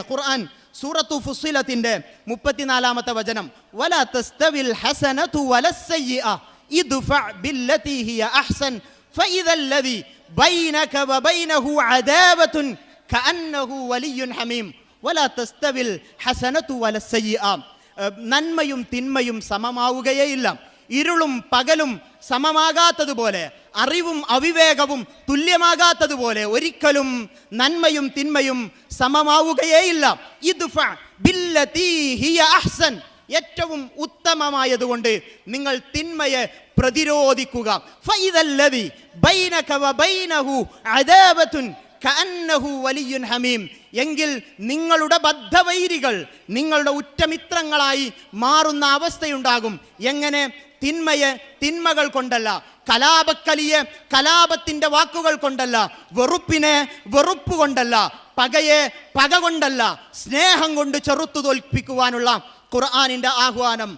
ഖുർആൻ സൂറത്തു ഫുസ്സിലത്തിന്റെ 34-ാമത്തെ വചനം, വലാ തസ്തവിൽ ഹസനതു വലസ്സയ്യിഅ ഇദ്ഫഅ ബില്ലതി ഹിയ അഹ്സൻ ഫഇദല്ലദി ബൈനക വബൈനഹു അദാവത്തുൻ കഅന്നഹു വലിയ്യുൻ ഹമീം. വലാ തസ്തവിൽ ഹസനതു വലസ്സയ്യിഅ, നന്മയും തിന്മയും സമമാവുകയേയില്ല. ഇരുളും പകലും സമമാകാത്തതുപോലെ, അറിവും അവിവേകവും തുല്യമാകാത്തതുപോലെ ഒരിക്കലും നന്മയും തിന്മയും സമമാവുകയേയില്ല. ഇദ്ഫഅ ബില്ലതി ഹിയ അഹ്സൻ, ഏറ്റവും ഉത്തമമായതുകൊണ്ട് നിങ്ങൾ തിന്മയെ പ്രതിരോധിക്കുക. ഫഇദല്ലദി ബൈനക വബൈനഹു അദാവത്തുൻ കഅന്നഹു വലിയ്യുൻ ഹമീം, എങ്കിൽ നിങ്ങളുടെ ബദ്ധവൈരികൾ നിങ്ങളുടെ ഉറ്റമിത്രങ്ങളായി മാറുന്ന അവസ്ഥയുണ്ടാകും. എങ്ങനെ? തിന്മയെ തിന്മകൾ കൊണ്ടല്ല, കലാപക്കലിയെ കലാപത്തിന്റെ വാക്കുകൾ കൊണ്ടല്ല, വെറുപ്പിനെ വെറുപ്പ് കൊണ്ടല്ല, പകയെ പക കൊണ്ടല്ല, സ്നേഹം കൊണ്ട് ചെറുത്തു തോൽപ്പിക്കുവാനുള്ള ഖുർആനിന്റെ ആഹ്വാനം.